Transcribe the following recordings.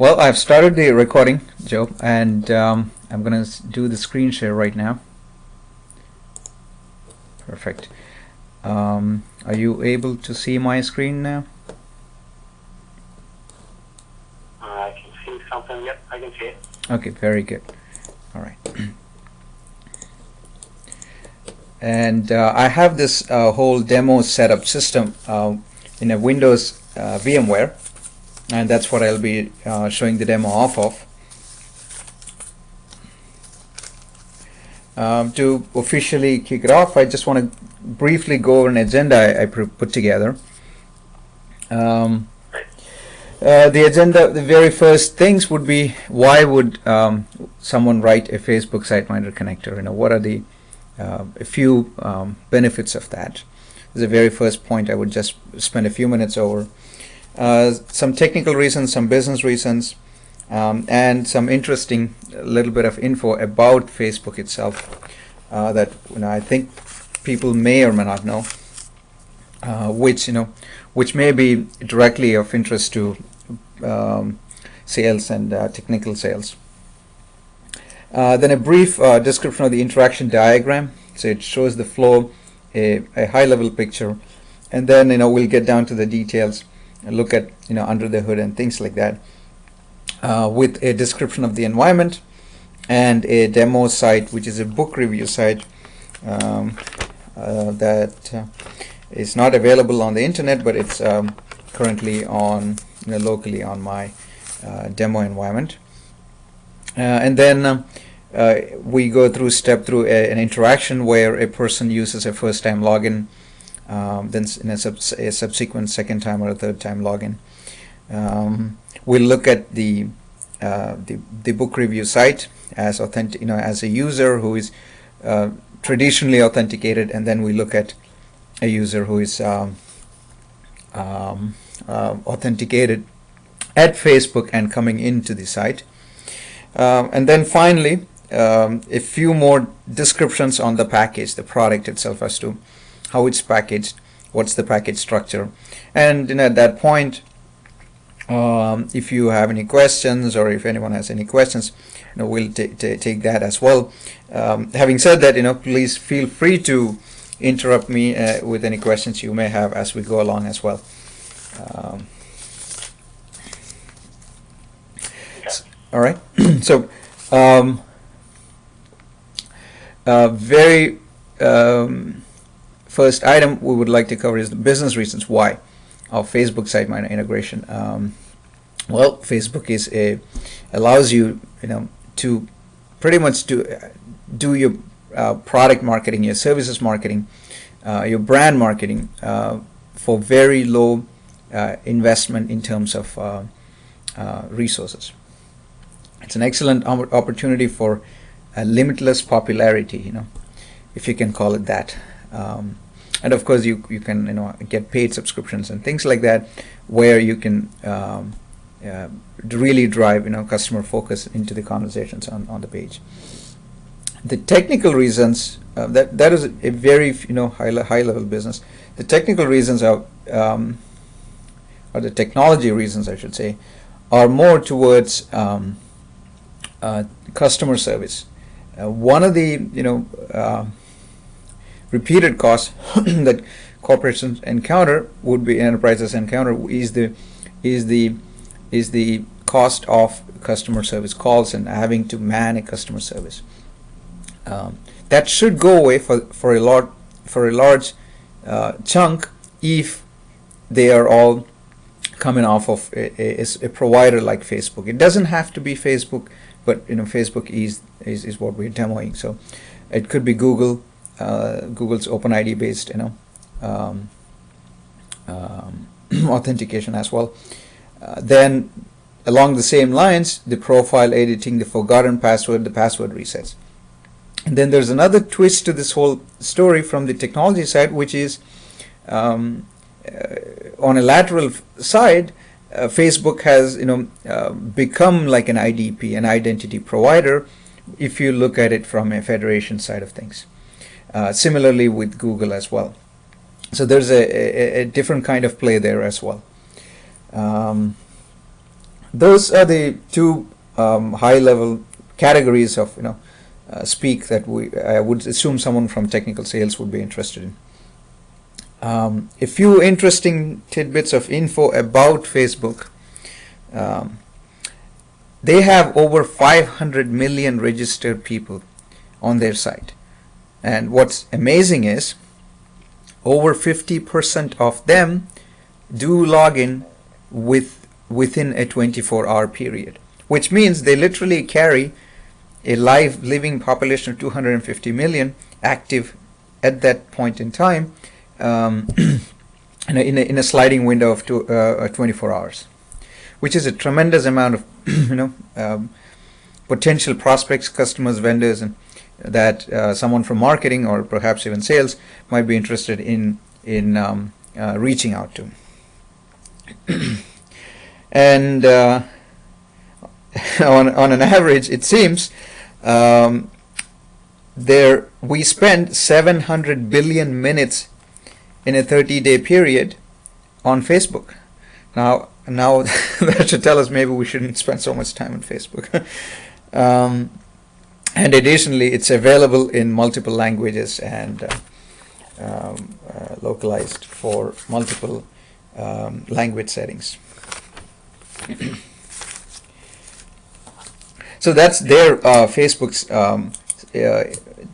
Well, I've started the recording, Joe, and I'm going to do the screen share right now. Perfect. Are you able to see my screen now? I can see something. Yep, I can see it. Okay, very good. All right. And I have this whole demo setup system in a Windows VMware, and that's what I'll be showing the demo off of. To officially kick it off, I just want to briefly go over an agenda I put together. The agenda, the very first things would be, why would someone write a Facebook SiteMinder connector? You know, what are the a few benefits of that? This is the very first point I would just spend a few minutes over. Some technical reasons, some business reasons, and some interesting little bit of info about Facebook itself that I think people may or may not know, which may be directly of interest to sales and technical sales. Then a brief description of the interaction diagram. So it shows the flow, a high-level picture, and then we'll get down to the details and look at under the hood and things like that, with a description of the environment and a demo site, which is a book review site that is not available on the internet, but it's currently on locally on my demo environment. And then we go through an interaction where a person uses a first-time login, then in a subsequent second time or a third time login. We'll look at the book review site as authentic, as a user who is traditionally authenticated, and then we look at a user who is authenticated at Facebook and coming into the site. And then finally, a few more descriptions on the package, the product itself, as to how it's packaged, what's the package structure, and at that point, if you have any questions or if anyone has any questions, we'll take that as well. Having said that, please feel free to interrupt me with any questions you may have as we go along as well. All right. So, very first item we would like to cover is the business reasons why of Facebook SiteMinder integration. Well, Facebook allows you, to pretty much do your product marketing, your services marketing, your brand marketing for very low investment in terms of resources. It's an excellent opportunity for limitless popularity, if you can call it that. And of course, you can get paid subscriptions and things like that, where you can really drive customer focus into the conversations on the page. The technical reasons, that is a very high level business. The technical reasons are, or the technology reasons I should say, are more towards customer service. One of the repeated costs that corporations encounter, enterprises encounter, is the cost of customer service calls and having to man a customer service. That should go away for a large chunk if they are all coming off of a provider like Facebook. It doesn't have to be Facebook, but Facebook is what we're demoing. So it could be Google. Google's OpenID based authentication as well. Then along the same lines, the profile editing, the forgotten password, the password resets. And then there's another twist to this whole story from the technology side, which is on a lateral side, Facebook has become like an IDP, an identity provider, if you look at it from a federation side of things. Similarly with Google as well. So there's a different kind of play there as well. those are the two high-level categories of speak that I would assume someone from technical sales would be interested in. A few interesting tidbits of info about Facebook. They have over 500 million registered people on their site, and what's amazing is over 50% of them do log in within a 24-hour period, which means they literally carry a live living population of 250 million active at that point in time, in a sliding window of 24 hours, which is a tremendous amount of potential prospects, customers, vendors, and that someone from marketing or perhaps even sales might be interested in reaching out to. And on an average, it seems we spend 700 billion minutes in a 30-day period on Facebook. Now that should tell us maybe we shouldn't spend so much time on Facebook. And additionally, it's available in multiple languages and localized for multiple language settings. So that's their Facebook's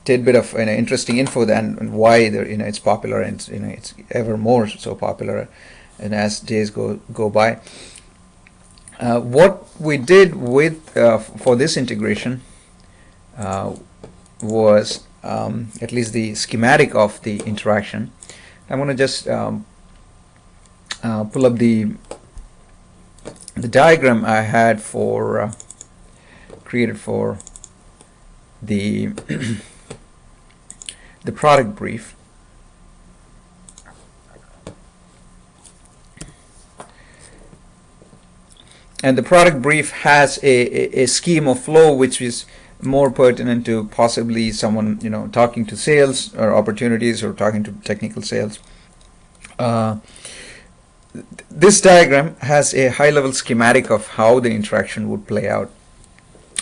tidbit of interesting info and why it's popular, and it's ever more so popular, and as days go by. What we did with for this integration was at least the schematic of the interaction. I'm going to just pull up the diagram I had for created for the the product brief. And the product brief has a scheme of flow which is more pertinent to possibly someone talking to sales or opportunities or talking to technical sales. This diagram has a high-level schematic of how the interaction would play out.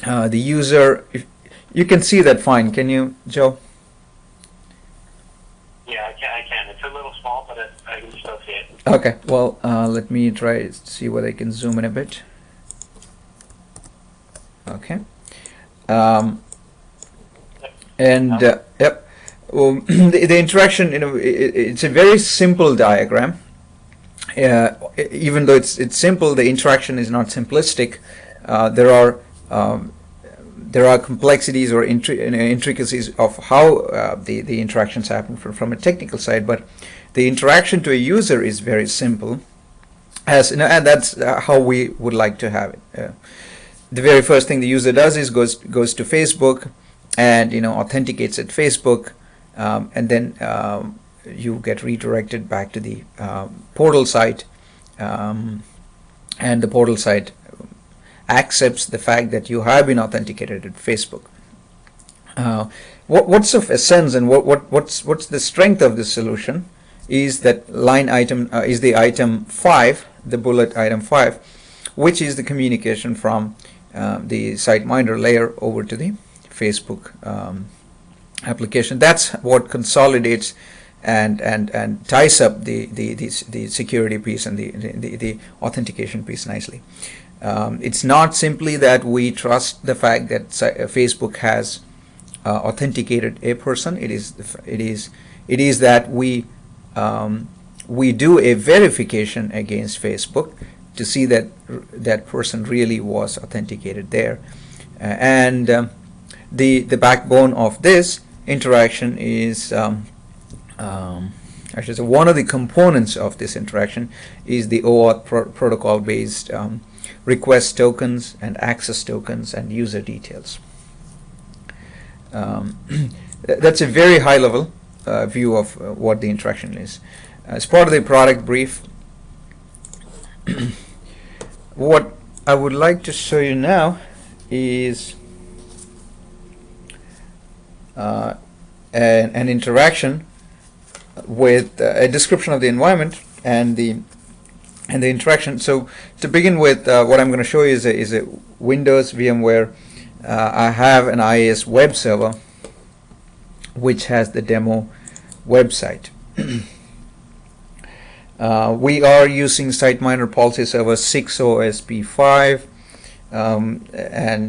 The user, you can see that fine. Can you, Joe? Yeah, I can. It's a little small, but I can still see it. Okay. Well, let me try to see whether I can zoom in a bit. Okay. Yep. Well, the interaction, it's a very simple diagram. Even though it's simple, the interaction is not simplistic. There are complexities or intricacies of how the interactions happen from a technical side, but the interaction to a user is very simple, and that's how we would like to have it. The very first thing the user does is goes to Facebook and authenticates at Facebook, and then you get redirected back to the portal site, and the portal site accepts the fact that you have been authenticated at Facebook. What's of essence and what's the strength of this solution is that line item is the item 5, the bullet item 5, which is the communication from the SiteMinder layer over to the Facebook application. That's what consolidates and ties up the security piece and the authentication piece nicely. It's not simply that we trust the fact that Facebook has authenticated a person. It is that we do a verification against Facebook to see that that person really was authenticated there, and the backbone of this interaction is actually, so one of the components of this interaction is the OAuth protocol based request tokens and access tokens and user details. That's a very high level view of what the interaction is. As part of the product brief, what I would like to show you now is an interaction with a description of the environment and the and the interaction. So to begin with, what I'm going to show you is a Windows VMware. I have an IIS web server which has the demo website. We are using SiteMinder policy server 6 OSP5, and